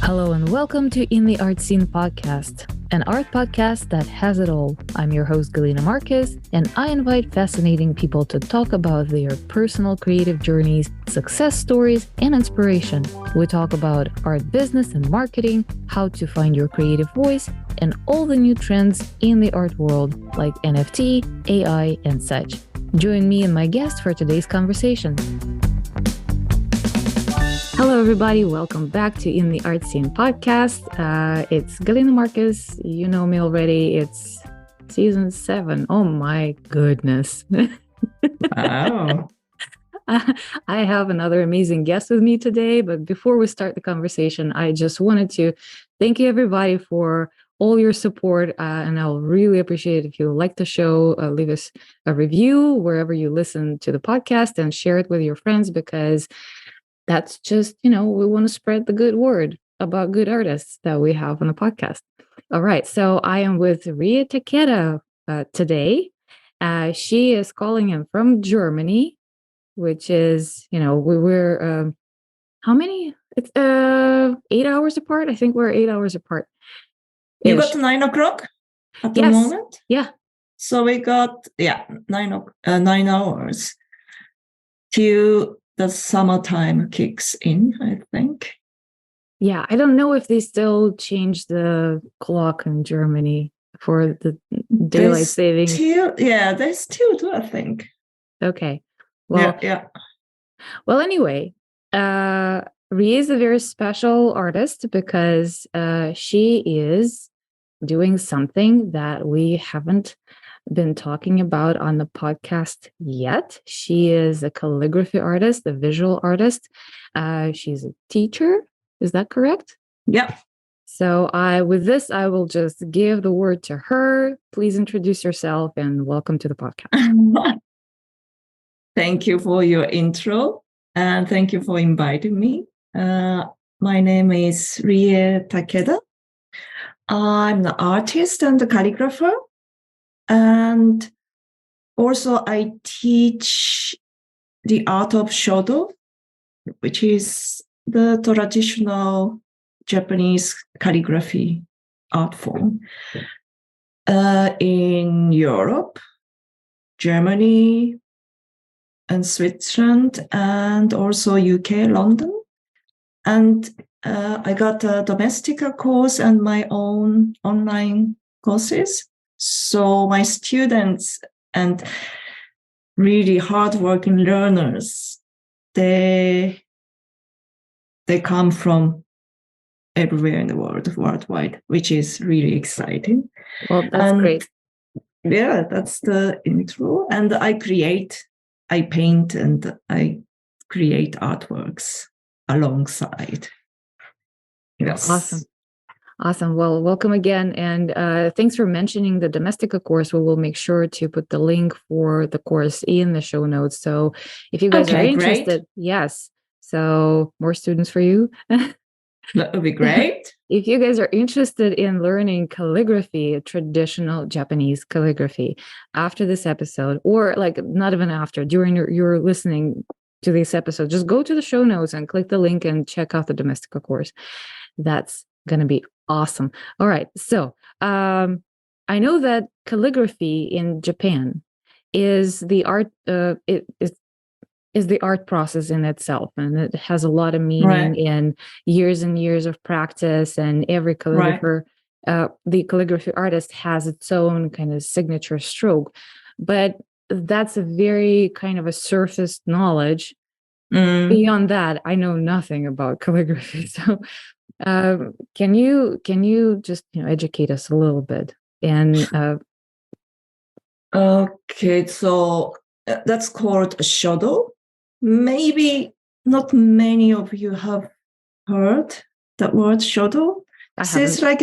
Hello and welcome to In the Art Scene podcast, an art podcast that has it all. I'm your host, Galina Marquez, and I invite fascinating people to talk about their personal creative journeys, success stories, and inspiration. We talk about art business and marketing, how to find your creative voice, and all the new trends in the art world like NFT, AI, and such. Join me and my guest for today's conversation. Hello, everybody. Welcome back to In the Art Scene podcast. It's Galina Marquez. You know me already. It's season 7. Oh, my goodness. Wow. I have another amazing guest with me today. But before we start the conversation, I just wanted to thank you, everybody, for all your support. And I'll really appreciate it if you like the show, leave us a review wherever you listen to the podcast and share it with your friends, because that's just, we want to spread the good word about good artists that we have on the podcast. All right. So I am with Rie Takeda today. She is calling in from Germany, which is, we were, how many? It's 8 hours apart. I think we're 8 hours apart. You got 9 o'clock at the moment? Yeah. So we got, 9 hours till the summertime kicks in, I think. Yeah, I don't know if they still change the clock in Germany for the daylight savings. They still do, I think. Okay. Well, yeah. Well, anyway, Rie is a very special artist because she is doing something that we haven't been talking about on the podcast yet. She is a calligraphy artist, a visual artist. She's a teacher. Is that correct? Yeah. So with this, I will just give the word to her. Please introduce yourself and welcome to the podcast. Thank you for your intro and thank you for inviting me. My name is Rie Takeda. I'm an artist and a calligrapher. And also I teach the art of Shodo, which is the traditional Japanese calligraphy art form in Europe, Germany, and Switzerland, and also UK, London. And I got a domestic course and my own online courses. So my students and really hardworking learners, they come from everywhere in the world, worldwide, which is really exciting. Well, that's great. Yeah, that's the intro. And I paint, and I create artworks alongside. Yes. Awesome. Well, welcome again. And thanks for mentioning the Domestika course. We will make sure to put the link for the course in the show notes. So if you guys are interested, great. Yes. So more students for you. That would be great. If you guys are interested in learning calligraphy, traditional Japanese calligraphy, after this episode, or like not even after, during your listening to this episode, just go to the show notes and click the link and check out the Domestika course. That's going to be awesome. All right. So I know that calligraphy in Japan is the art, is the art process in itself. And it has a lot of meaning and years of practice. And every calligrapher, the calligraphy artist has its own kind of signature stroke. But that's a very kind of a surface knowledge. Beyond that, I know nothing about calligraphy. So can you just educate us a little bit? And okay, so that's called a Shodo. Maybe not many of you have heard that word Shodo. This is like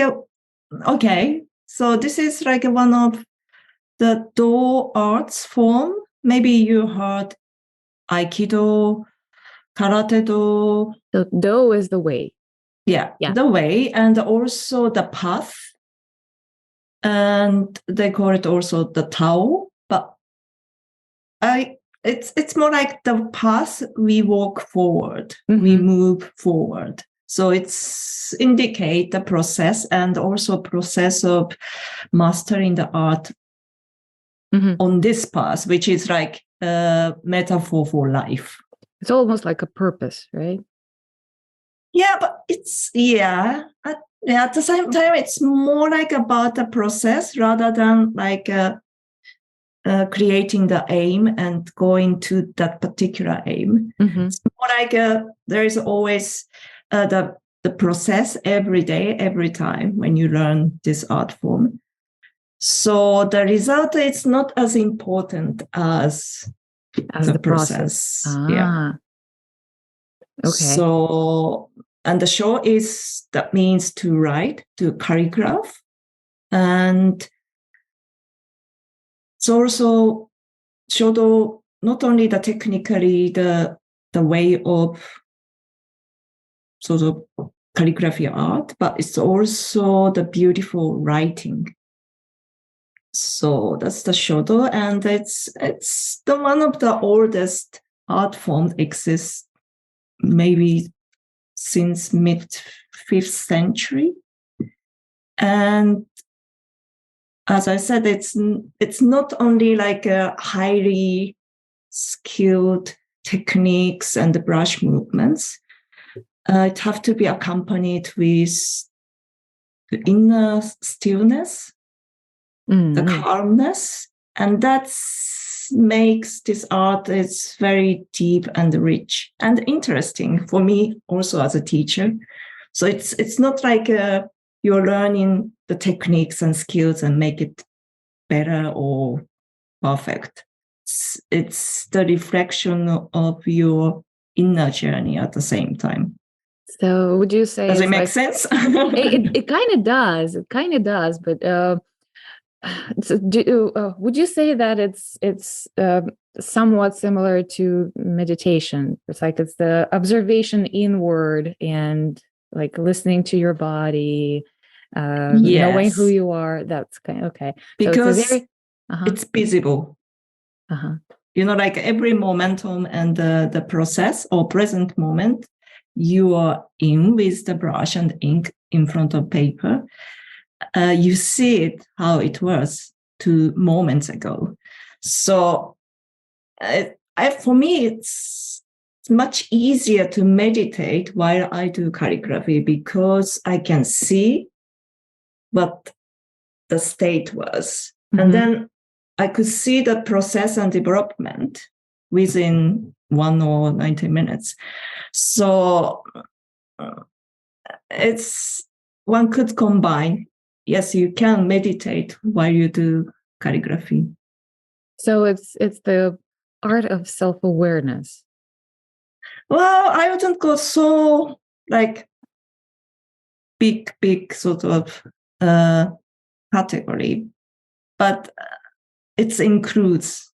so this is like one of the Do arts form. Maybe you heard Aikido, Karate Do. So Do is the way. Yeah, the way, and also the path. And they call it also the Tao. But it's more like the path we walk forward, we move forward. So it's indicate the process and also process of mastering the art on this path, which is like a metaphor for life. It's almost like a purpose, right? Yeah, but it's, at the same time, it's more like about the process rather than like creating the aim and going to that particular aim. It's more like there is always the process every day, every time when you learn this art form. So the result is not as important as the process. Yeah. Okay. So, and the show is, that means to write, to calligraph. And it's also Shodo, not only the technically, the way of sort of calligraphy art, but it's also the beautiful writing. So that's the Shodo, and it's the one of the oldest art forms exists, maybe since mid-5th century. And as I said, it's not only like a highly skilled techniques and the brush movements. It have to be accompanied with the inner stillness, the calmness, and that makes this art is very deep and rich and interesting for me also as a teacher. So it's not like you're learning the techniques and skills and make it better or perfect. It's the reflection of your inner journey at the same time. So would you say, does it make sense? It kind of does. It kind of does. But would you say that it's somewhat similar to meditation? It's like it's the observation inward and like listening to your body, knowing who you are. That's kind of okay. Because so it's visible. Like every momentum and the process or present moment, you are in with the brush and ink in front of paper. You see it how it was 2 moments ago. So for me, it's much easier to meditate while I do calligraphy because I can see what the state was. And then I could see the process and development within 1 or 90 minutes. So one could combine. Yes, you can meditate while you do calligraphy. So it's the art of self-awareness. Well, I wouldn't go so like big sort of category, but it includes.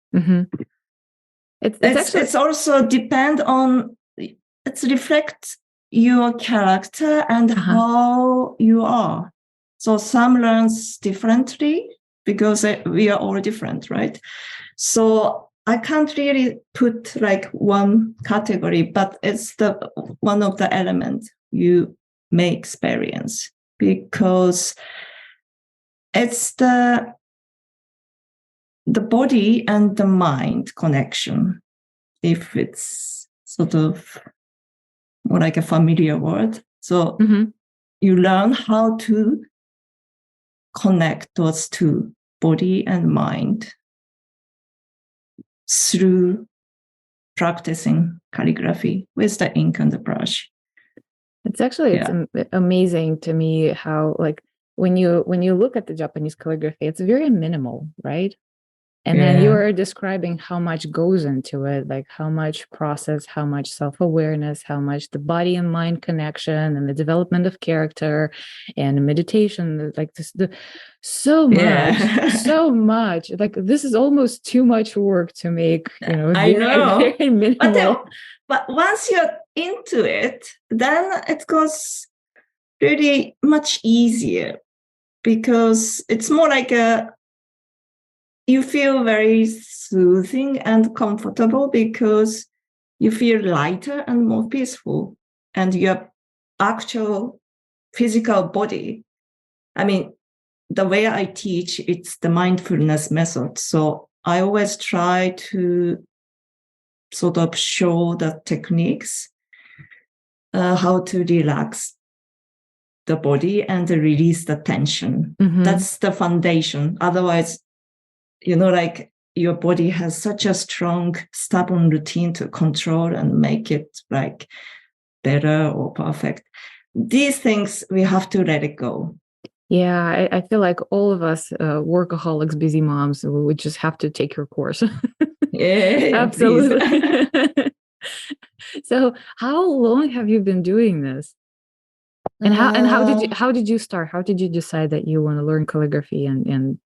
It's also depend on, it reflects your character and how you are. So some learns differently because we are all different, right? So I can't really put like one category, but it's one of the elements you may experience because it's the body and the mind connection, if it's sort of more like a familiar word. So you learn how to connect those two, body and mind, through practicing calligraphy with the ink and the brush. It's actually it's amazing to me how, like, when you look at the Japanese calligraphy, it's very minimal, right? And then you are describing how much goes into it, like how much process, how much self-awareness, how much the body and mind connection and the development of character and meditation, like this, so much. Like this is almost too much work to make, I know. Very minimal. But once you're into it, then it goes really much easier because it's more like you feel very soothing and comfortable because you feel lighter and more peaceful, and you're actual physical body. I mean, the way I teach, it's the mindfulness method. So I always try to sort of show the techniques, how to relax the body and release the tension. Mm-hmm. That's the foundation. Otherwise, like your body has such a strong, stubborn routine to control and make it like better or perfect. These things, we have to let it go. Yeah, I feel like all of us workaholics, busy moms, we would just have to take your course. Yeah, absolutely. So, how long have you been doing this? And how did you start? How did you decide that you want to learn calligraphy and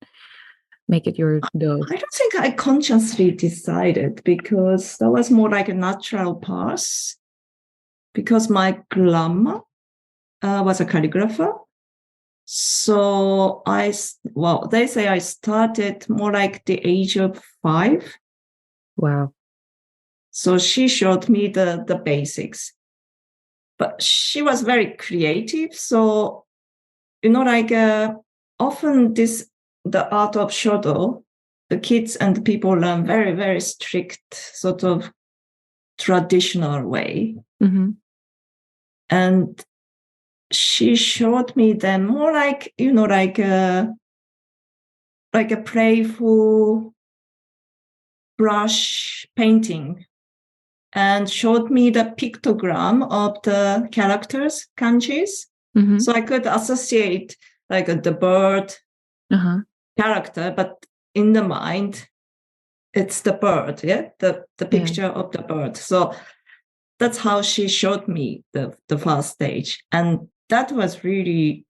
make it your dough? I don't think I consciously decided, because that was more like a natural path. Because my grandma was a calligrapher. So they say I started more like the age of 5. Wow. So she showed me the basics. But she was very creative. So, often the art of Shodo, the kids and the people learn very, very strict sort of traditional way. Mm-hmm. And she showed me them more like, like a playful brush painting, and showed me the pictogram of the characters, kanjis. Mm-hmm. So I could associate like the bird character, but in the mind, it's the bird, the picture of the bird. So that's how she showed me the first stage. And that was really,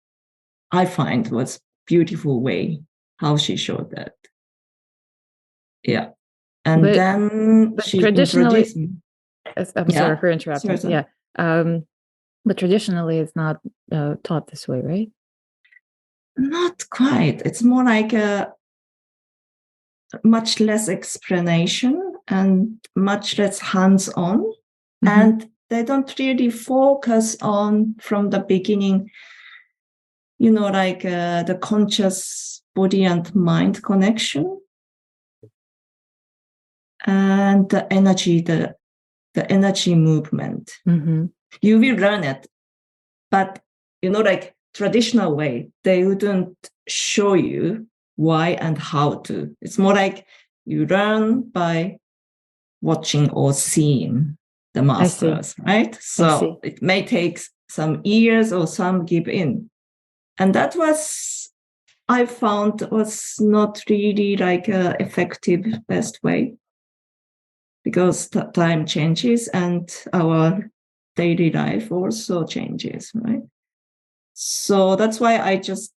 I find, was beautiful way how she showed that. Yeah. And then she introduced me. I'm sorry for interrupting. Sorry. Yeah. But traditionally, it's not taught this way, right? Not quite. It's more like a much less explanation and much less hands-on. Mm-hmm. And they don't really focus on, from the beginning, the conscious body and mind connection. And the energy, the energy movement. Mm-hmm. You will learn it. But, traditional way, they wouldn't show you why and how to. It's more like you learn by watching or seeing the masters, right? So it may take some years or some give in. And that was, I found, was not really like an effective, best way, because time changes and our daily life also changes, right? So that's why I just,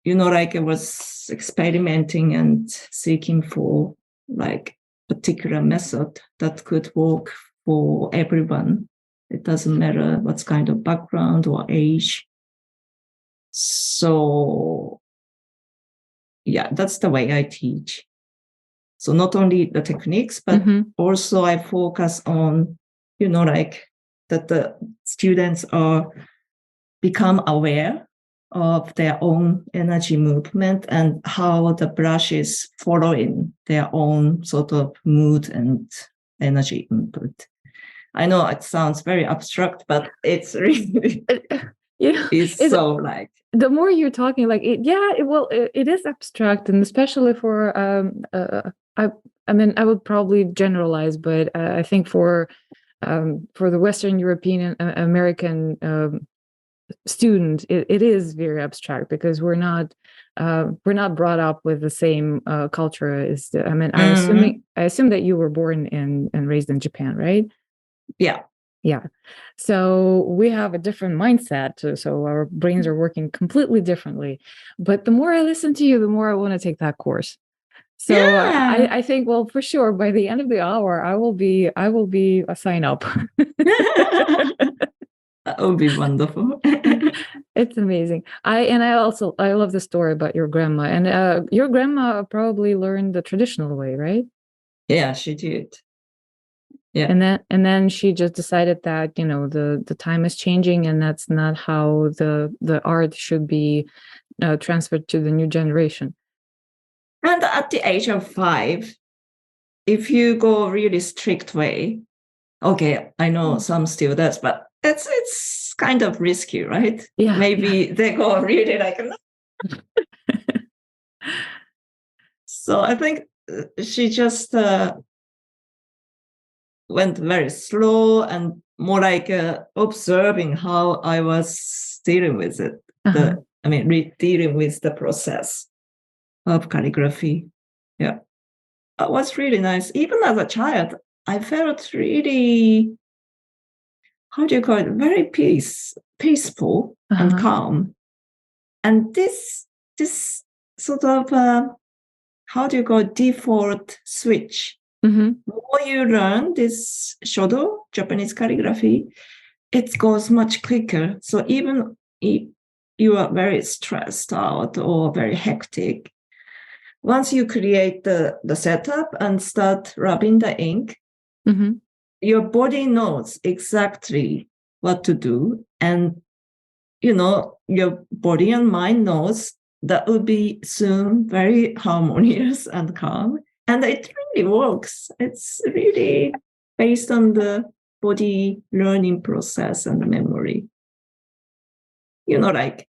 I was experimenting and seeking for like particular method that could work for everyone. It doesn't matter what kind of background or age. So yeah, that's the way I teach. So not only the techniques, but also I focus on, that the students are become aware of their own energy movement and how the brush is following their own sort of mood and energy input. I know it sounds very abstract, but it's really it's so like, the more you're talking, like it is abstract, and especially for I mean, I would probably generalize, but I think for the Western European American student, it is very abstract, because we're not brought up with the same culture as I mean, I assume that you were born and raised in Japan, right? Yeah. So we have a different mindset. So our brains are working completely differently. But the more I listen to you, the more I want to take that course. So I think, well, for sure, by the end of the hour, I will be a sign up. That would be wonderful. It's amazing. I love the story about your grandma. And your grandma probably learned the traditional way, right? Yeah, she did. Yeah. And then she just decided that, the time is changing, and that's not how the art should be transferred to the new generation. And at the age of 5, if you go really strict way, okay, I know some still does, but it's kind of risky, right? Yeah. Maybe they go really like. So I think she just went very slow and more like observing how I was dealing with it. Dealing with the process of calligraphy. Yeah. It was really nice. Even as a child, I felt really, how do you call it, very peaceful and calm. And this sort of, how do you call it, default switch. The more you learn this Shodo, Japanese calligraphy, it goes much quicker. So even if you are very stressed out or very hectic, once you create the setup and start rubbing the ink, your body knows exactly what to do. And, your body and mind knows that will be soon very harmonious and calm. And it really works. It's really based on the body learning process and memory. Like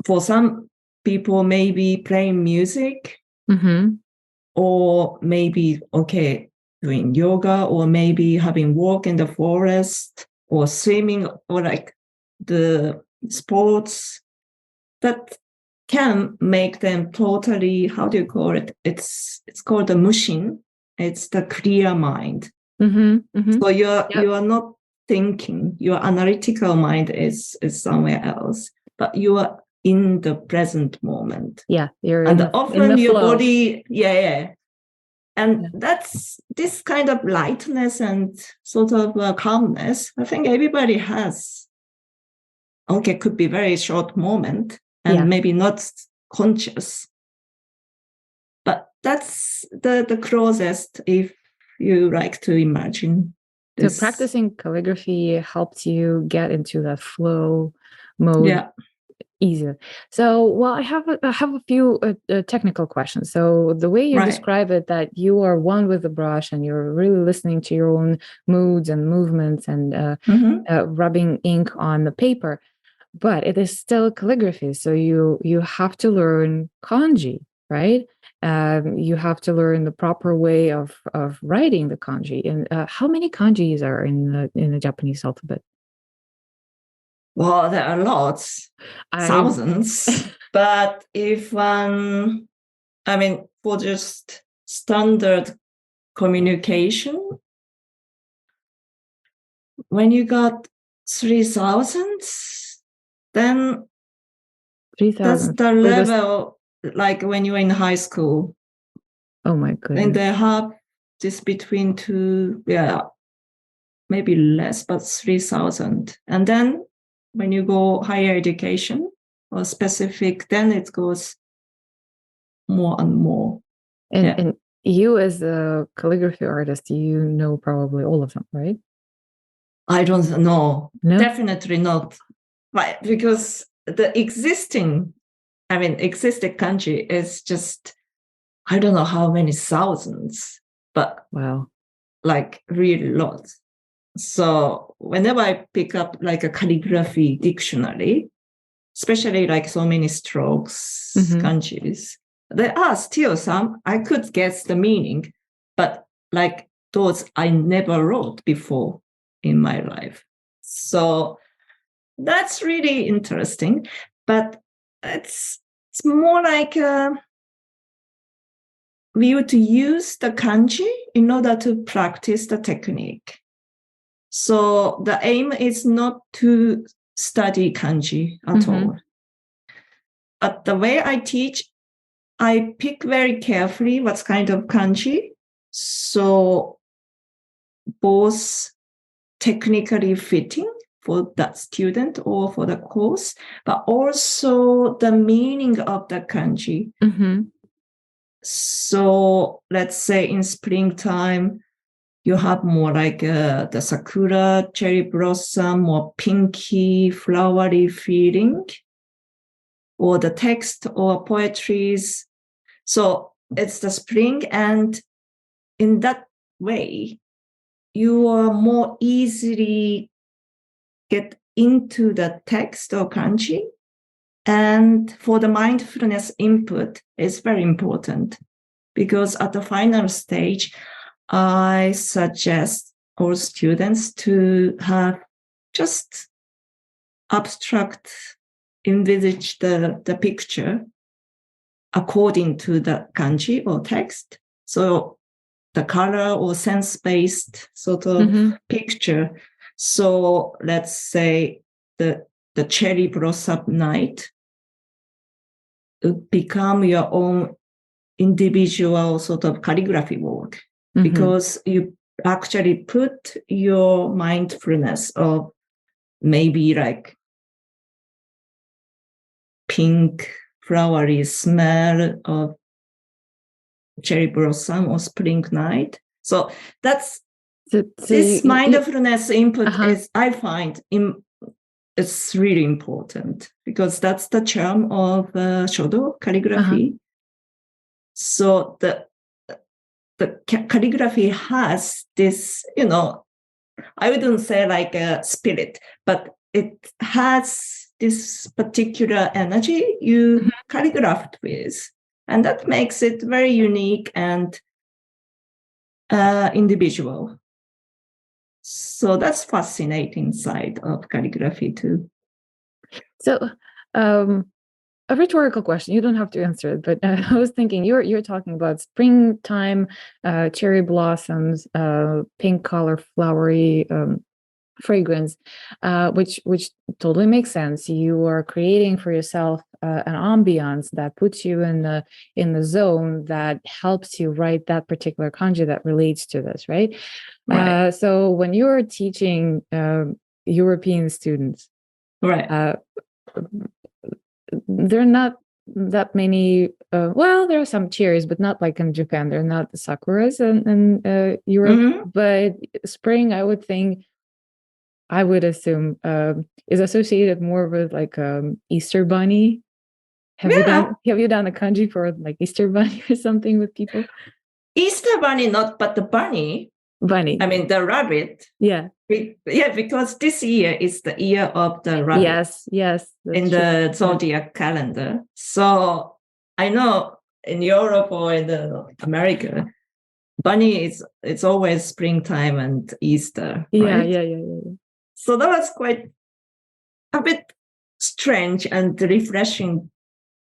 for some people, maybe playing music or maybe, doing yoga or maybe having walk in the forest or swimming or like the sports that can make them totally, how do you call it? It's called the mushin. It's the clear mind. So you are not thinking. Your analytical mind is somewhere else, but you are in the present moment. Yeah, you're and often your flow. body, and that's this kind of lightness and sort of calmness. I think everybody has. Okay, could be very short moment and maybe not conscious, but that's the closest if you like to imagine. So practicing calligraphy helps you get into that flow mode easier. So, well, I have a few technical questions. So the way you describe it, that you are one with the brush and you're really listening to your own moods and movements and rubbing ink on the paper, but it is still calligraphy. So you have to learn kanji, right? You have to learn the proper way of writing the kanji. And how many kanjis are in the Japanese alphabet? Well, there are lots, thousands. But if for just standard communication, when you got 3,000, then 3,000. That's the level, like when you're in high school. Oh my goodness. And they have this between two, maybe less, but 3,000. And then when you go higher education or specific, then it goes more and more. And you as a calligraphy artist, you know probably all of them, right? I don't know. No? Definitely not. Right, because the existing kanji is just, I don't know how many thousands, but like really lots. So whenever I pick up like a calligraphy dictionary, especially like so many strokes, kanjis, there are still some I could guess the meaning, but like those I never wrote before in my life. So that's really interesting, but it's more like we would use the kanji in order to practice the technique. So the aim is not to study kanji at all. But the way I teach, I pick very carefully what kind of kanji. So both technically fitting for that student or for the course, but also the meaning of the kanji. So let's say in springtime, you have more like the sakura, cherry blossom, more pinky, flowery feeling, or the text or poetries. So it's the spring, and in that way, you are more easily get into the text or kanji. And for the mindfulness input is very important, because at the final stage, I suggest all students to have just abstract, envisage the picture according to the kanji or text. So the color or sense-based sort of picture. So let's say the cherry blossom night become your own individual sort of calligraphy work, because you actually put your mindfulness of maybe like pink flowery smell of cherry blossom or spring night. So that's this mindfulness input is, I find, it's really important, because that's the charm of Shodo calligraphy. So the calligraphy has this, I wouldn't say like a spirit, but it has this particular energy you calligraphed with. And that makes it very unique and individual. So that's fascinating side of calligraphy too. So a rhetorical question. You don't have to answer it, but I was thinking you're talking about springtime, cherry blossoms, pink color, flowery fragrance, which totally makes sense. You are creating for yourself an ambiance that puts you in the zone that helps you write that particular kanji that relates to this, right? So when you're teaching European students, right. There are not that many, well, there are some cherries, but not like in Japan. They're not the sakuras in Europe, but spring, I would assume, is associated more with like Easter bunny. Have you done a kanji for like Easter bunny or something with people? Easter bunny, not, but the bunny. Bunny. I mean, the rabbit. Yeah. Yeah, because this year is the year of the rabbit. Yes. In the zodiac calendar. So I know in Europe or in America, bunny it's always springtime and Easter. Right? Yeah. So that was quite a bit strange and refreshing,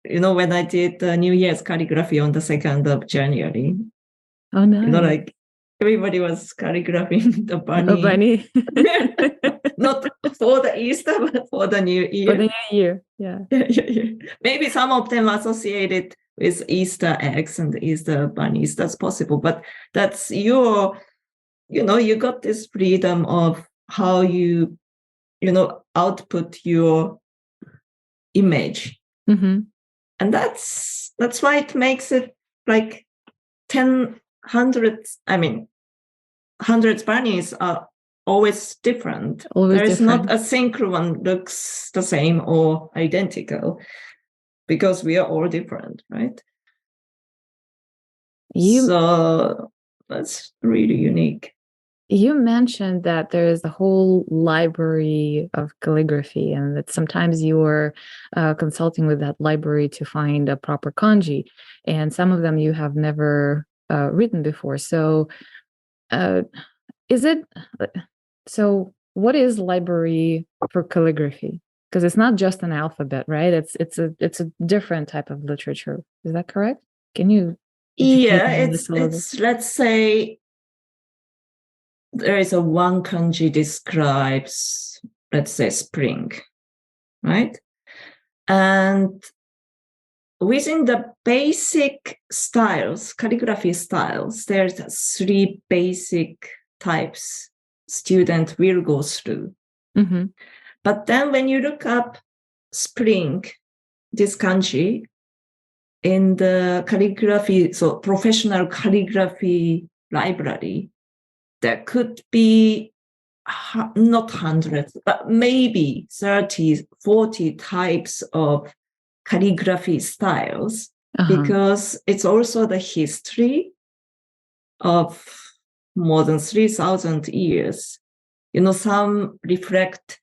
when I did the New Year's calligraphy on the 2nd of January. Oh, nice. Like everybody was calligraphing the bunny. A bunny. Not for the Easter, but for the New Year. For the New Year, yeah. Maybe some of them associated with Easter eggs and Easter bunnies. That's possible. But that's you got this freedom of how you, output your image. And that's why it makes it like hundreds bunnies are always different. There is not a single one looks the same or identical, because we are all different, right? So that's really unique. You mentioned that there is a whole library of calligraphy, and that sometimes you are consulting with that library to find a proper kanji, and some of them you have never written before. So what is library for calligraphy? Because it's not just an alphabet, right? It's a different type of literature. Is that correct? Can you? It's let's say there is a one kanji describes, let's say, spring, right? And within the basic styles, calligraphy styles, there's 3 basic types student will go through. But then when you look up spring, this kanji, in the calligraphy, so professional calligraphy library, there could be not hundreds, but maybe 30, 40 types of calligraphy styles, because it's also the history of more than 3,000 years. Some reflect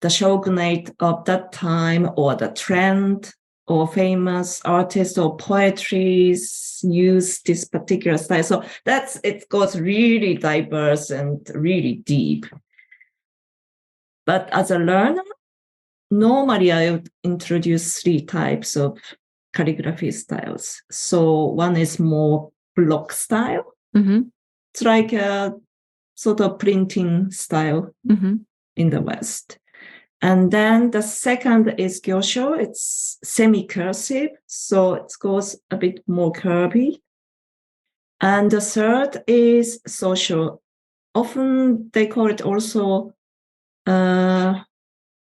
the shogunate of that time, or the trend, or famous artists or poetries use this particular style. So it goes really diverse and really deep. But as a learner, normally I would introduce 3 types of calligraphy styles. So one is more block style. It's like a sort of printing style in the West. And then the second is gyosho. It's semi-cursive, so it goes a bit more curvy. And the third is social. Often they call it also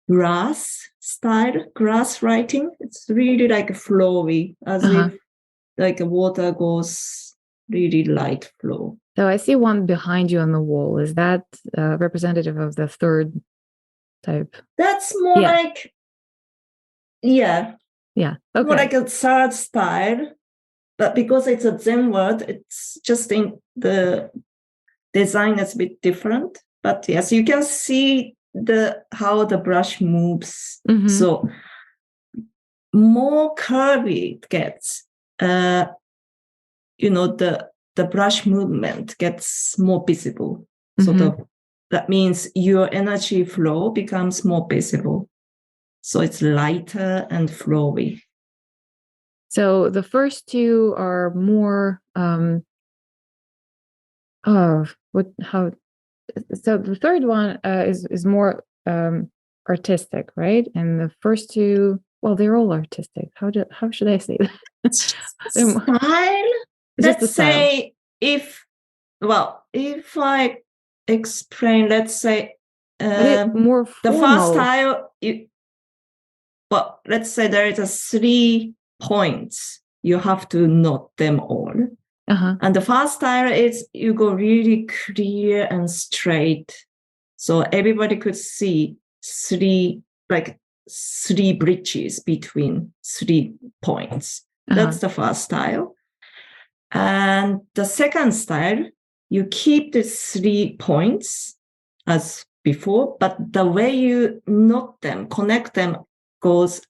grass style, grass writing. It's really like flowy, as if like water goes really light flow. So I see one behind you on the wall. Is that representative of the third type? That's more like, okay. More like a third style. But because it's a Zen word, it's just in the design is a bit different. But yes, you can see how the brush moves. So more curvy it gets, the brush movement gets more visible. Sort of. That means your energy flow becomes more visible. So it's lighter and flowy. So the first 2 are more so the third one is more artistic, right? And the first 2, well, they're all artistic. How should I say that? Style? Let's say if I explain, let's say more the first style, let's say there is 3 points. You have to note them all. And the first style is you go really clear and straight. So everybody could see 3 bridges between 3 points. That's the first style. And the second style, you keep the 3 points as before, but the way you note them, connect them, goes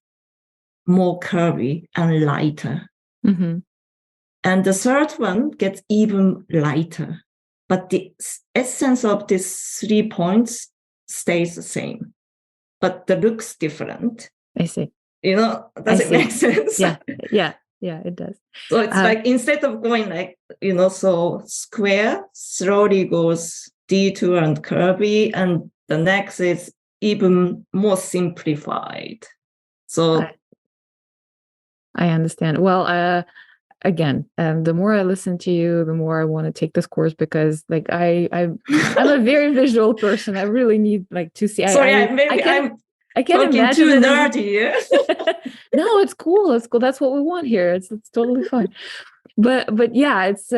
more curvy and lighter. And the third one gets even lighter, but the essence of these 3 points stays the same, but the look's different. I see. Does it make sense? Yeah, it does. So it's like, instead of going like, so square, slowly goes detour and curvy, and the next is even more simplified. So I understand. Well, again, the more I listen to you, the more I want to take this course, because like I'm a very visual person. I really need to see. I can't imagine too nerdy. No, it's cool. It's cool. That's what we want here. It's totally fine. But yeah, it's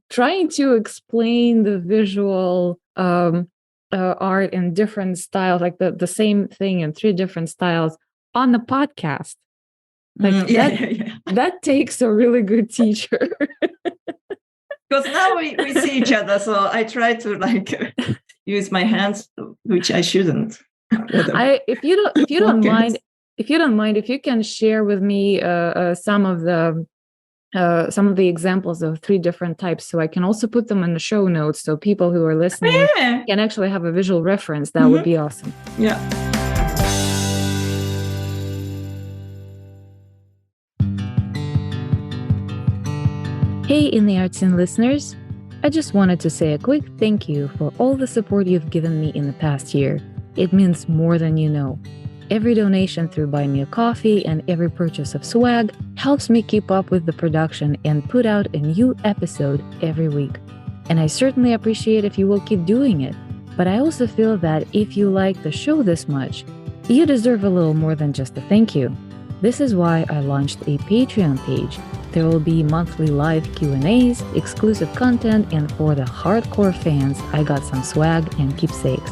trying to explain the visual art in different styles, like the same thing in 3 different styles on the podcast. That takes a really good teacher. Because now we see each other, so I try to use my hands, which I shouldn't. If you don't mind, if you can share with me some of the examples of 3 different types, so I can also put them in the show notes, so people who are listening can actually have a visual reference. That would be awesome. Yeah. Hey, In the Arts Scene listeners, I just wanted to say a quick thank you for all the support you've given me in the past year. It means more than you know. Every donation through Buy Me a Coffee and every purchase of swag helps me keep up with the production and put out a new episode every week. And I certainly appreciate if you will keep doing it. But I also feel that if you like the show this much, you deserve a little more than just a thank you. This is why I launched a Patreon page There will be monthly live Q&As, exclusive content, and for the hardcore fans, I got some swag and keepsakes.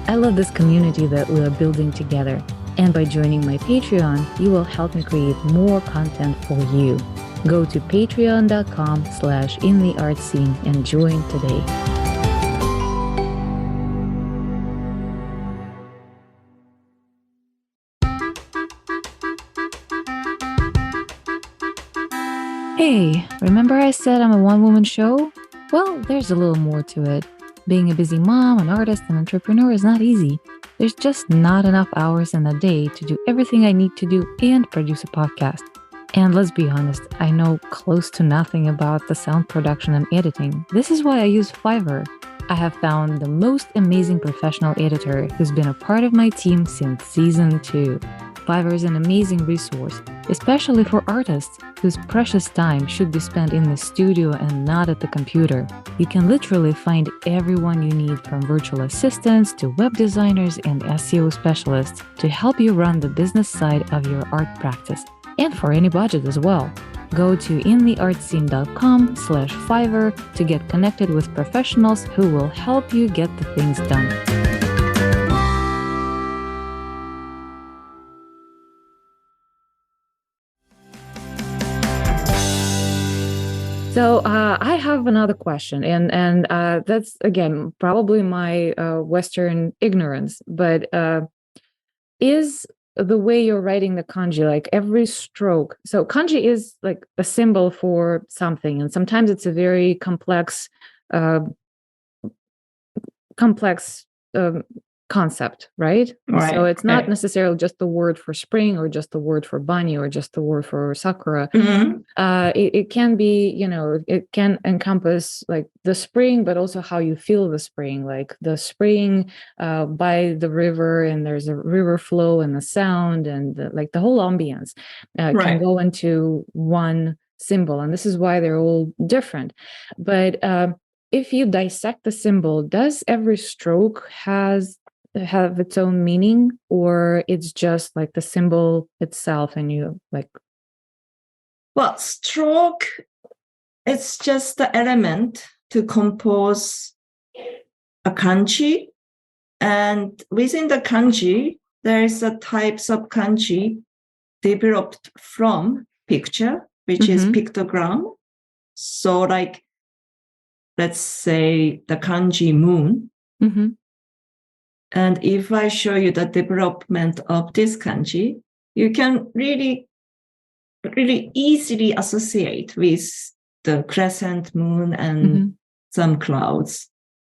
I love this community that we are building together. And by joining my Patreon, you will help me create more content for you. Go to patreon.com/intheartscene and join today. Hey, remember I said I'm a one-woman show? Well, there's a little more to it. Being a busy mom, an artist, and entrepreneur is not easy. There's just not enough hours in a day to do everything I need to do and produce a podcast. And let's be honest, I know close to nothing about the sound production and editing. This is why I use Fiverr. I have found the most amazing professional editor who's been a part of my team since season 2. Fiverr is an amazing resource, especially for artists whose precious time should be spent in the studio and not at the computer. You can literally find everyone you need, from virtual assistants to web designers and SEO specialists, to help you run the business side of your art practice, and for any budget as well. Go to intheartscene.com/Fiverr to get connected with professionals who will help you get the things done. So I have another question, and that's, again, probably my Western ignorance, but is the way you're writing the kanji, like every stroke, so kanji is like a symbol for something, and sometimes it's a very complex concept, right? So it's not necessarily just the word for spring, or just the word for bunny, or just the word for sakura. It can be, it can encompass like the spring, but also how you feel the spring, like the spring by the river, and there's a river flow and the sound, and like the whole ambience can go into one symbol, and this is why they're all different. But if you dissect the symbol, does every stroke have its own meaning, or it's just like the symbol itself and you like? Well, stroke, it's just the element to compose a kanji, and within the kanji there is a types of kanji developed from picture, which is pictogram. So like, let's say the kanji moon. And if I show you the development of this kanji, you can really, really easily associate with the crescent moon and some clouds.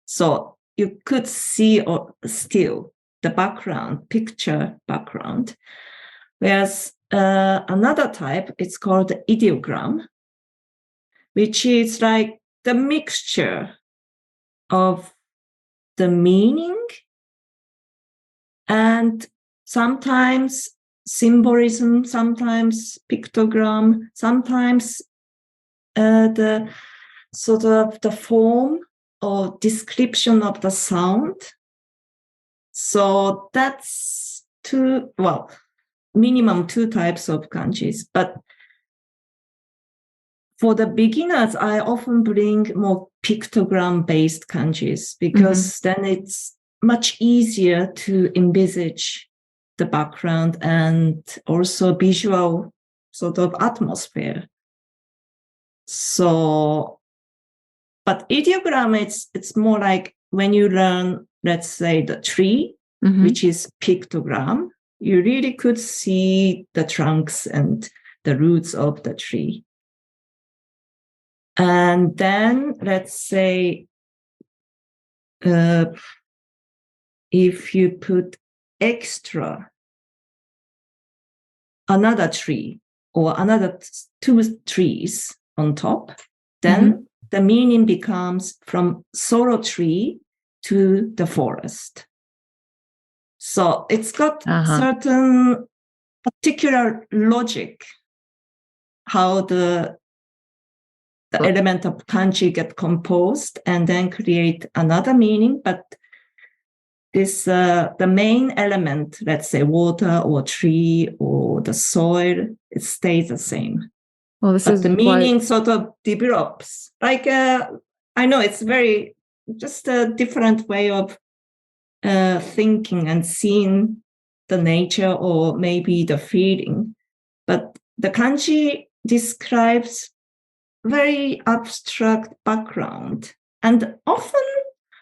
So you could see or still the background, picture background. Whereas another type, it's called ideogram, which is like the mixture of the meaning and sometimes symbolism, sometimes pictogram, sometimes the sort of the form or description of the sound. So that's minimum 2 types of kanjis. But for the beginners, I often bring more pictogram-based kanjis, because then it's much easier to envisage the background and also visual sort of atmosphere. So, but ideogram, it's more like when you learn, let's say, the tree, which is pictogram, you really could see the trunks and the roots of the tree. And then, let's say, if you put extra another tree or another 2 trees on top, then the meaning becomes from solo tree to the forest. So it's got certain particular logic, how the element of kanji get composed and then create another meaning. But this the main element, let's say water or tree or the soil, it stays the same. Well, this but is the why meaning sort of develops. Like I know it's very just a different way of thinking and seeing the nature or maybe the feeling. But the kanji describes very abstract background. And often,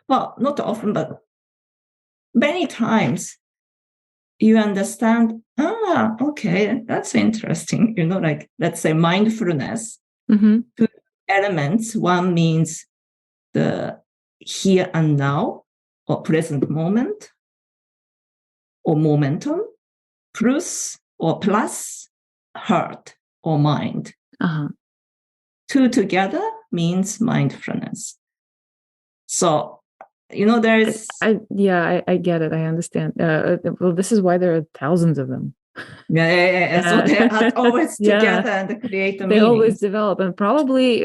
well, not often, but many times you understand, okay, that's interesting. Like, let's say mindfulness. Mhm. Two elements. One means the here and now or present moment or momentum, plus heart or mind. Uh-huh. Two together means mindfulness. So, there's... I get it. I understand. Well, this is why there are thousands of them. Yeah. So they are always together and create a They meaning. always develop, and probably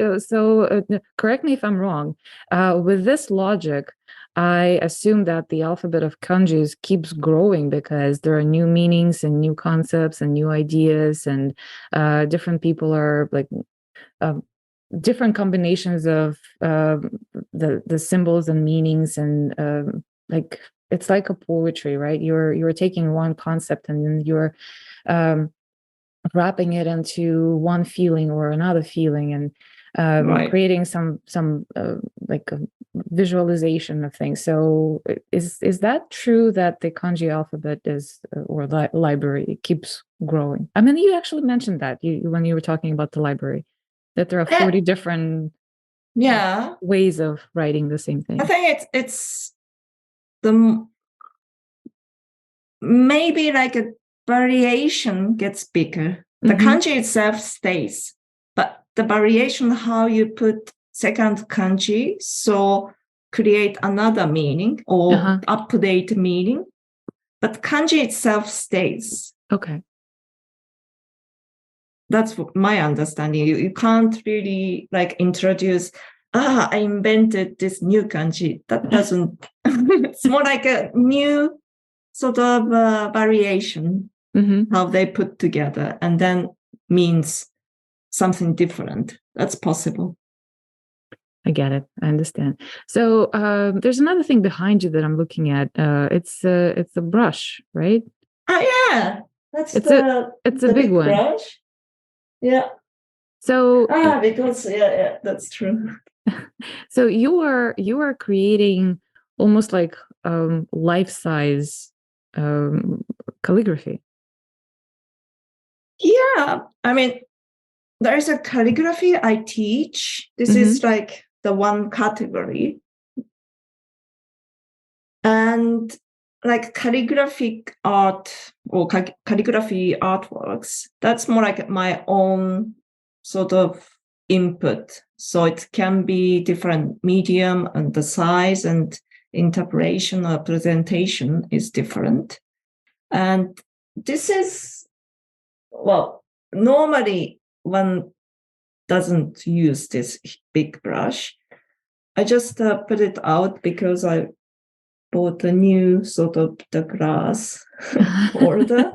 correct me if I'm wrong. With this logic, I assume that the alphabet of kanjis keeps growing because there are new meanings and new concepts and new ideas, and different people are like different combinations of the symbols and meanings, and like it's like a poetry, right? You're taking one concept and then you're um, wrapping it into one feeling or another feeling, and Right. creating some like a visualization of things. So is that true that the kanji alphabet is or library keeps growing? I mean, you actually mentioned that when you were talking about the library, that there are 40 different ways of writing the same thing. I think it's the maybe like a variation gets bigger. The kanji itself stays, but the variation how you put second kanji so create another meaning or update meaning, but kanji itself stays. Okay. That's my understanding. You can't really like introduce, I invented this new kanji. That doesn't, it's more like a new sort of variation, how they put together, and then means something different. That's possible. I get it. I understand. So there's another thing behind you that I'm looking at. It's a brush, right? Oh yeah, that's it's a big one. Brush. Yeah. So because that's true. So you are creating almost like life-size calligraphy. Yeah, I mean, there is a calligraphy I teach. This is like the one category. And like calligraphic art or calligraphy artworks, that's more like my own sort of input. So it can be different medium, and the size and interpretation or presentation is different. And this is, well, normally one doesn't use this big brush. I just put it out because I bought a new sort of the glass holder.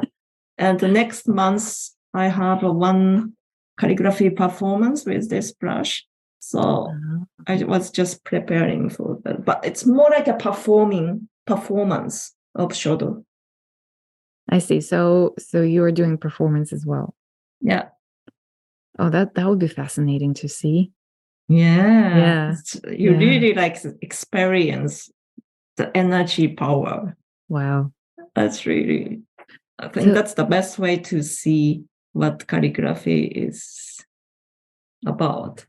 And the next month, I have one calligraphy performance with this brush. So I was just preparing for that. But it's more like a performance of Shodo. I see. So you are doing performance as well. Yeah. Oh, that would be fascinating to see. Yeah. You really like experience the energy power. Wow. That's really, I think that's the best way to see what calligraphy is about.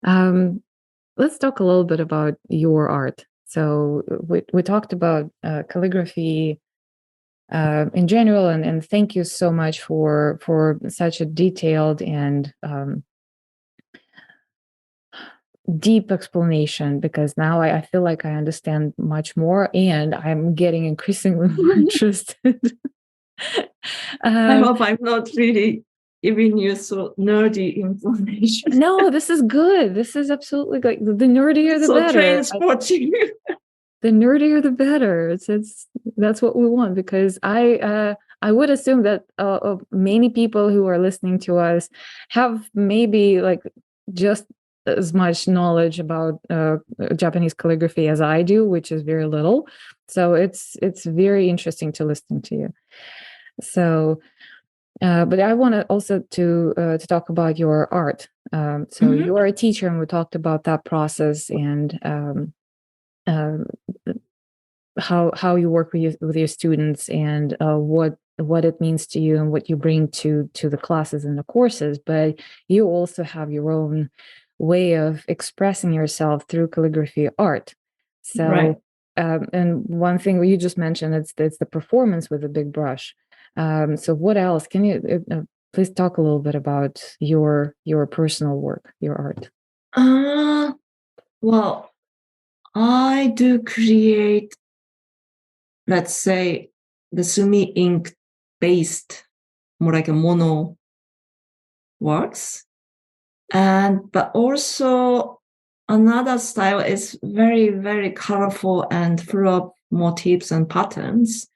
Let's talk a little bit about your art. So we talked about calligraphy in general, and thank you so much for such a detailed and deep explanation, because now I feel like I understand much more, and I'm getting increasingly more interested. I hope I'm not really giving you so nerdy information. No, this is good. This is absolutely like the nerdier the better. Transporting. The nerdier the better. It's that's what we want, because I I would assume that many people who are listening to us have maybe like just as much knowledge about Japanese calligraphy as I do, which is very little. So it's very interesting to listen to you. So, but I want to also to talk about your art. So you're a teacher, and we talked about that process and how you work with your students and what it means to you and what you bring to the classes and the courses. But you also have your own way of expressing yourself through calligraphy art. So, Right. And one thing you just mentioned, it's the performance with a big brush. So what else? Can you please talk a little bit about your personal work, your art? Well, I do create, let's say, the sumi ink based, more like a mono works. But also another style is very, very colorful and full of motifs and patterns.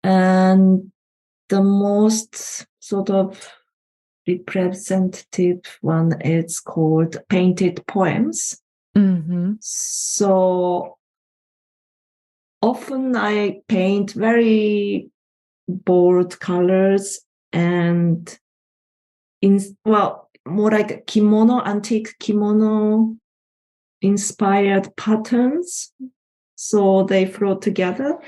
And the most sort of representative one is called painted poems. So often I paint very bold colors and more like kimono, antique kimono inspired patterns. So they flow together.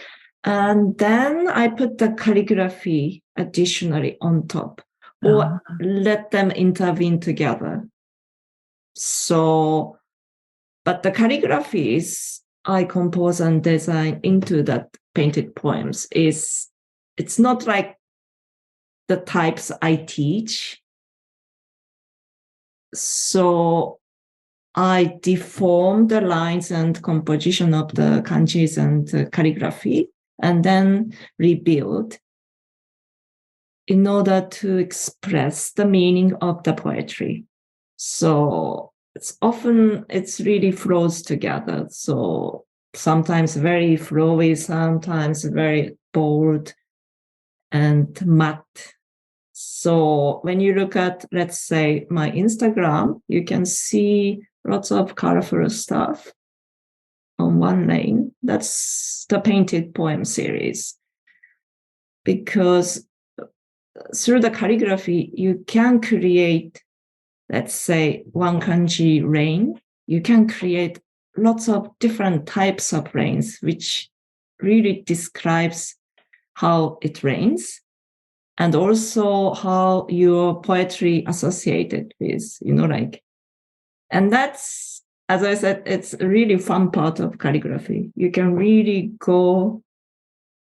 And then I put the calligraphy additionally on top, or let them intervene together. So, but the calligraphies I compose and design into that painted poems it's not like the types I teach. So I deform the lines and composition of the kanjis and calligraphy and then rebuild in order to express the meaning of the poetry. So it's really flows together. So sometimes very flowy, sometimes very bold and matte. So when you look at, let's say, my Instagram, you can see lots of colorful stuff on one lane. That's the painted poem series. Because through the calligraphy, you can create, let's say, one kanji rain. You can create lots of different types of rains, which really describes how it rains. And also how your poetry associated with, and that's, as I said, it's a really fun part of calligraphy. You can really go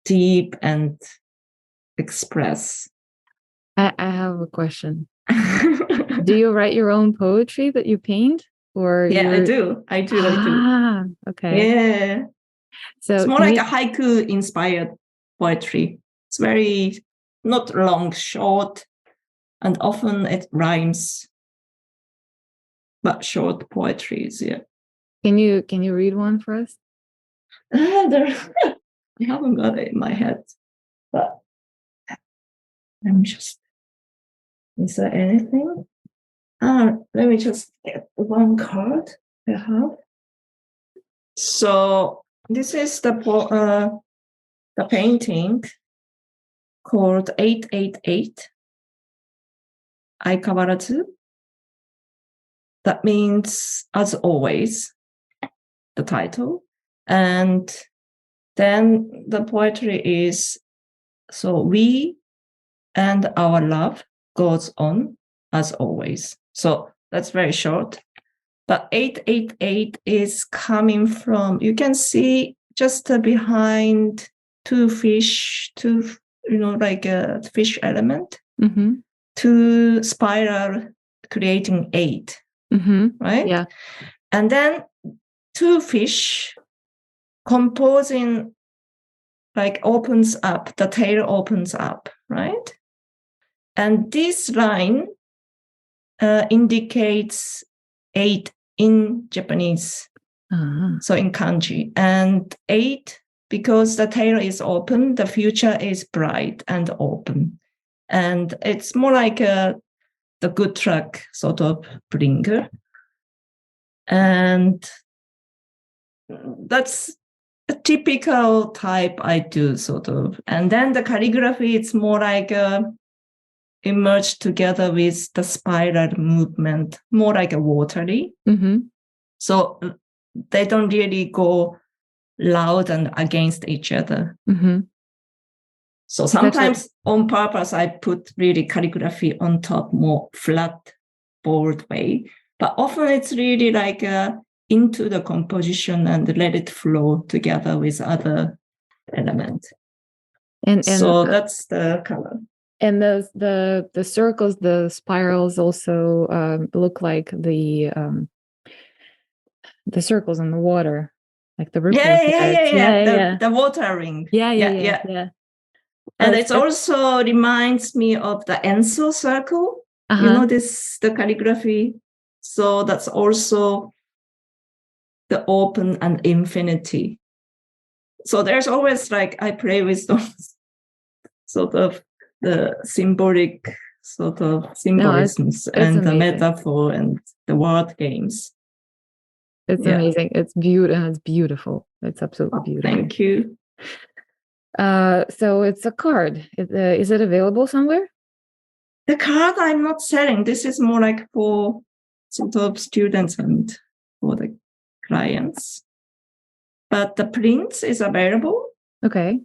deep and express. I have a question. Do you write your own poetry that you paint? Or yeah, I do. Okay. Yeah. So it's more like a haiku inspired poetry. It's very not long, short, and often it rhymes, but short poetries. Yeah. Can you read one for us? I haven't got it in my head, but let me just. Is there anything? Let me just get one card I have. So this is the painting called 888 Aikawaratsu. That means as always, the title. And then the poetry is, so we and our love goes on as always. So that's very short. But 888 is coming from, you can see just behind two fish, like a fish element, two spiral creating 8, right? Yeah. And then two fish composing, like opens up, the tail opens up, right? And this line indicates 8 in Japanese, so in kanji. And 8 because the tail is open, the future is bright and open. And it's more like the good luck sort of bringer. And that's a typical type I do, sort of. And then the calligraphy, it's more like emerged together with the spiral movement, more like a watery. Mm-hmm. So they don't really go loud and against each other. Mm-hmm. So sometimes on purpose, I put really calligraphy on top, more flat, bold way. But often it's really like into the composition and let it flow together with other elements. And so that's the color. And the circles, the spirals also look like the circles in the water, like the ripple. Yeah. The water ring. Yeah. And it also reminds me of the Enso circle. You know, the calligraphy. So that's also the open and infinity. So there's always like, I play with those sort of the symbolic sort of symbolisms and amazing. The metaphor and the word games. It's amazing. It's beautiful. It's absolutely beautiful. Thank you. So it's a card. Is it available somewhere? The card I'm not selling. This is more like for sort of students and for the clients. But the print is available. Okay.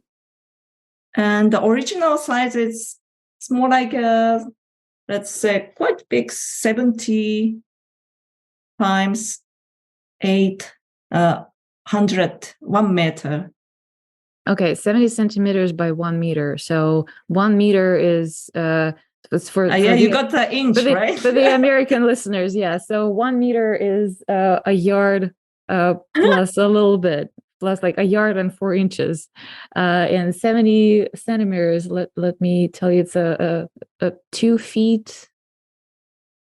And the original size is it's more like a, let's say, quite big, 70 times 800, 1 meter. Okay, 70 centimeters by 1 meter. So 1 meter is it's for you got the inch, right? For the American listeners, yeah. So 1 meter is a yard plus a little bit, plus like a yard and 4 inches. And 70 centimeters, let me tell you, it's a 2 feet.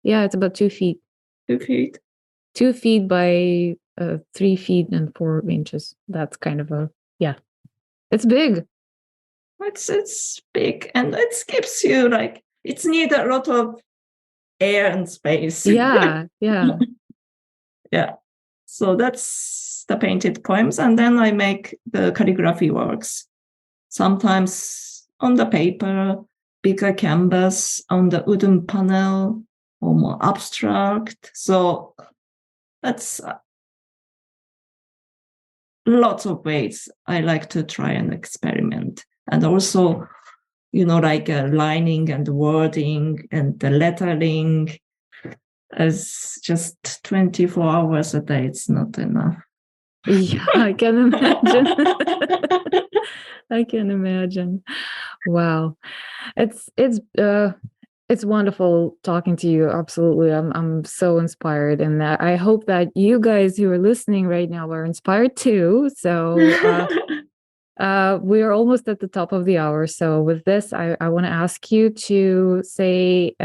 Yeah, it's about 2 feet. 2 feet. 2 feet by 3 feet and 4 inches. That's kind of it's big. It's big, and it gives you like, it's need a lot of air and space. Yeah. Yeah. So that's the painted poems, and then I make the calligraphy works. Sometimes on the paper, bigger canvas, on the wooden panel, or more abstract. So that's lots of ways I like to try and experiment. And also, you know, like lining and wording and the lettering. As just 24 hours a day, it's not enough. Yeah, I can imagine. I can imagine. Wow. It's wonderful talking to you. Absolutely. I'm so inspired, and I hope that you guys who are listening right now are inspired too. So we are almost at the top of the hour. So with this, I want to ask you to say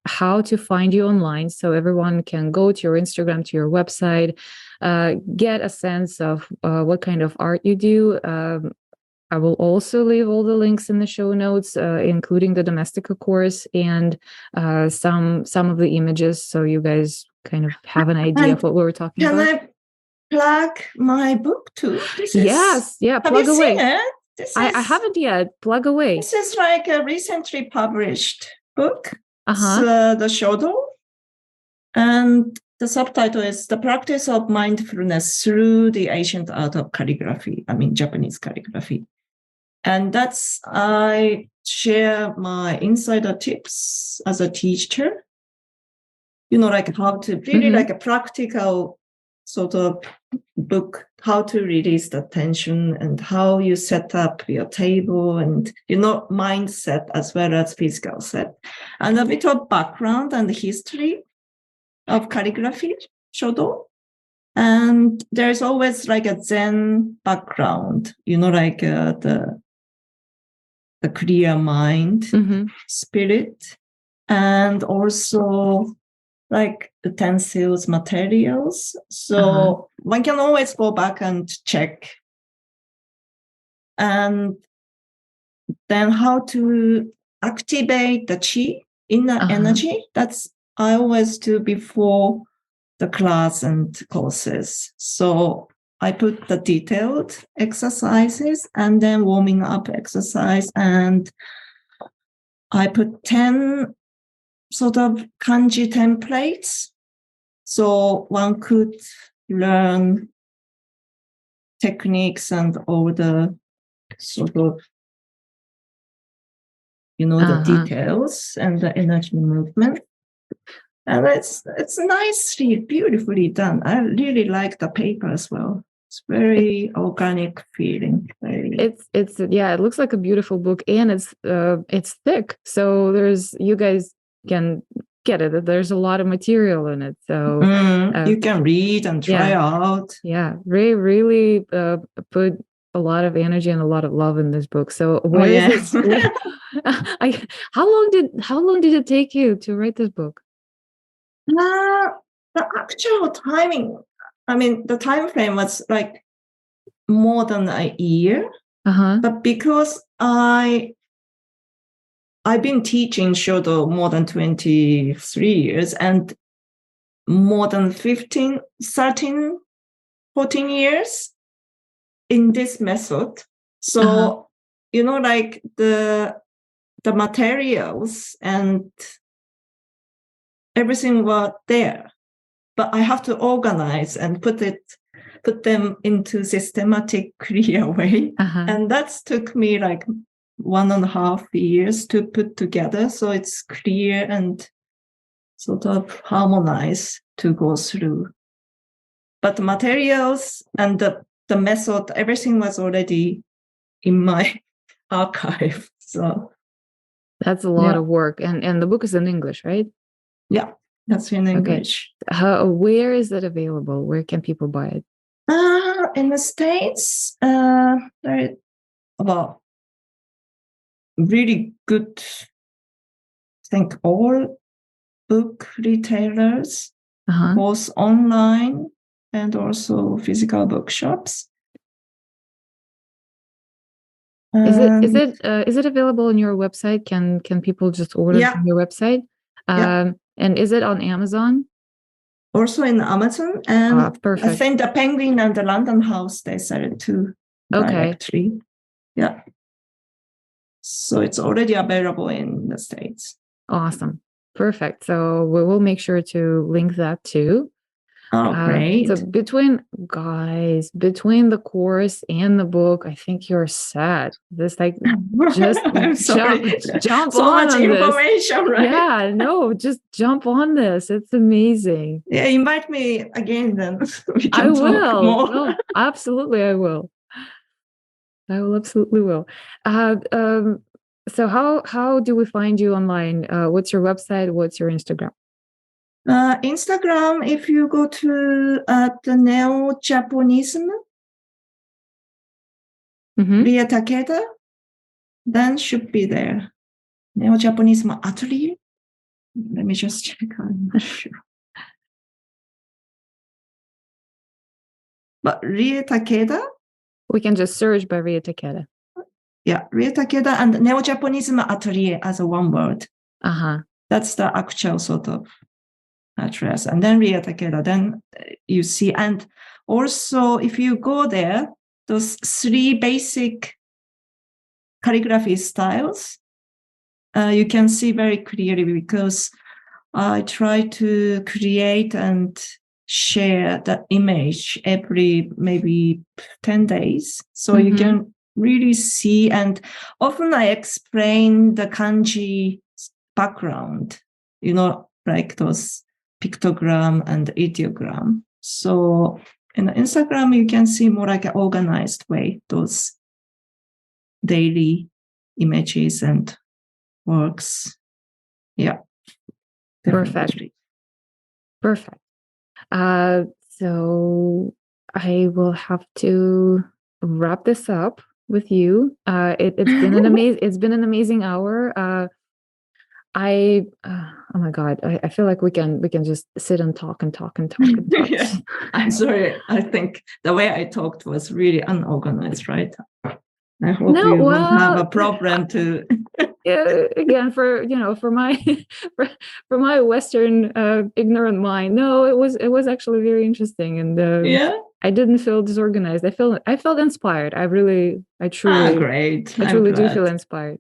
how to find you online, so everyone can go to your Instagram, to your website, get a sense of what kind of art you do. I will also leave all the links in the show notes, including the Domestica course and some of the images, so you guys kind of have an idea of what we were talking about. Can I plug my book too? Yes, plug away. Seen it? I haven't yet. Plug away. This is like a recently published book. Uh-huh. It's the Shodo. And the subtitle is The Practice of Mindfulness Through the Ancient Art of Calligraphy. I mean, Japanese calligraphy. And I share my insider tips as a teacher. You know, like how to really like a practical sort of book, how to release the tension and how you set up your table and, you know, mindset as well as physical set. And a bit of background and history of calligraphy, Shodo. And there's always like a Zen background, you know, like the clear mind, spirit, and also like utensils, materials. So one can always go back and check and then how to activate the chi, inner energy. That's I always do before the class and courses. So I put the detailed exercises and then warming up exercise, and I put 10 sort of kanji templates. So one could learn techniques and all the sort of, the details and the energy movement. And it's nicely, beautifully done. I really like the paper as well. It's very organic feeling. It's it looks like a beautiful book, and it's thick. So you guys can get it. There's a lot of material in it. So you can read and try out. Yeah, Ray really put a lot of energy and a lot of love in this book. So where is it? How long did it take you to write this book? The actual timing, the time frame was like more than a year. But because I've been teaching Shodo more than 23 years and more than 13, 14 years in this method. So, like the materials and everything were there, but I have to organize and put them into systematic, clear way. And that took me like 1.5 years to put together. So it's clear and sort of harmonized to go through. But the materials and the method, everything was already in my archive. So that's a lot of work. And the book is in English, right? Yeah, that's in English. Okay. Where is it available? Where can people buy it? In the States, there are about really good, I think, all book retailers, both online and also physical bookshops. Is it available on your website? Can people just order from your website? And is it on Amazon? Also in Amazon, and I think the Penguin and the London House, they sell it too directly. Yeah. So it's already available in the States. Awesome. Perfect. So we will make sure to link that too. Oh, great. So between the course and the book, I think you're set. Just jump so on much information, right? Yeah, no, just jump on this. It's amazing. Yeah, invite me again then. We can I will. Talk more. No, absolutely, I will. Absolutely will. So how do we find you online? What's your website? What's your Instagram? Instagram, if you go to the Neo-Japonism, Rie Takeda, then should be there. Neo-Japonism Atelier. Let me just check. I'm not sure. But Rie Takeda. We can just search by Rie Takeda. Yeah, Rie Takeda and Neo-Japonism Atelier as a one word. That's the actual sort of address. And then Rie Takeda, then you see. And also, if you go there, those 3 basic calligraphy styles, you can see very clearly, because I try to create and share the image every maybe 10 days. So you can really see. And often I explain the kanji background, like those pictogram and ideogram. So in Instagram, you can see more like an organized way, those daily images and works. Yeah. Definitely. Perfect. So I will have to wrap this up with you. It's been an amazing hour. Oh my God, I feel like we can just sit and talk and talk and talk and talk. Yeah. I'm sorry. I think the way I talked was really unorganized, right? I hope No, you won't have well, a problem to. yeah, again, for my for my Western ignorant mind, no, it was actually very interesting, and Yeah. I didn't feel disorganized. I felt inspired. I truly Great. I I'm truly do feel glad. inspired.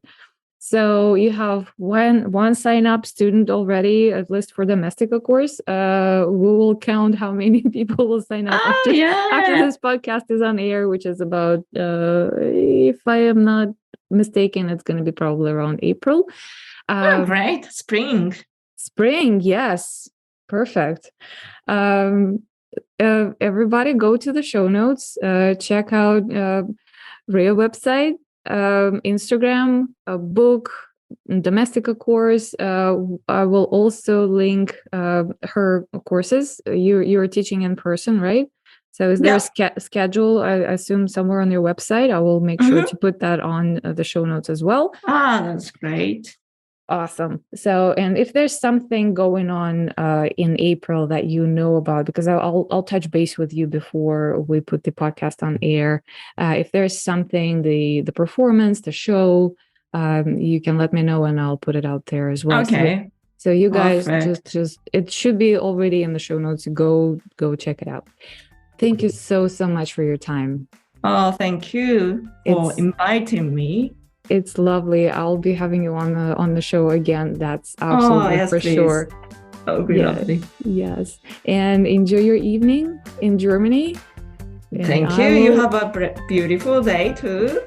So you have one sign up student already, at least for the Domestica course. We will count how many people will sign up Oh, after yeah. this podcast is on air, which is about, if I am not mistaken, it's going to be probably around April. Oh, great. Spring. Spring, yes, perfect. Um, Everybody go to the show notes, check out Ria website, Instagram, a book, Domestica course. I will also link her courses. You're teaching in person, right? So is there Yeah. a schedule, I assume, somewhere on your website? I will make sure to put that on the show notes as well. That's great. Awesome. So, and if there's something going on in April that you know about, because I'll touch base with you before we put the podcast on air. If there's something, the performance, the show, you can let me know and I'll put it out there as well. Okay. So you guys Perfect. just it should be already in the show notes. Go check it out. Thank you so much for your time. Oh, thank you for inviting me. It's lovely. I'll be having you on the show again. That's absolutely yes, for please. sure. That would be lovely. Yes. And enjoy your evening in Germany. Thank you. You have a beautiful day too.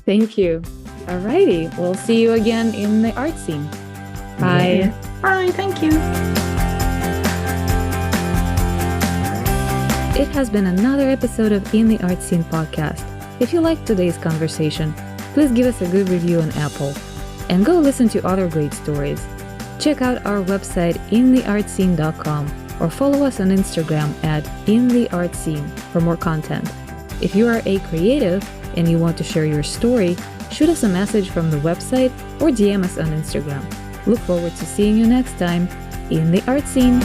Thank you. Alrighty. We'll see you again in the art scene. Bye. Yeah. Bye. Thank you. It has been another episode of In the Art Scene podcast. If you liked today's conversation, please give us a good review on Apple. And go listen to other great stories. Check out our website intheartscene.com or follow us on Instagram at intheartscene for more content. If you are a creative and you want to share your story, shoot us a message from the website or DM us on Instagram. Look forward to seeing you next time in the art scene.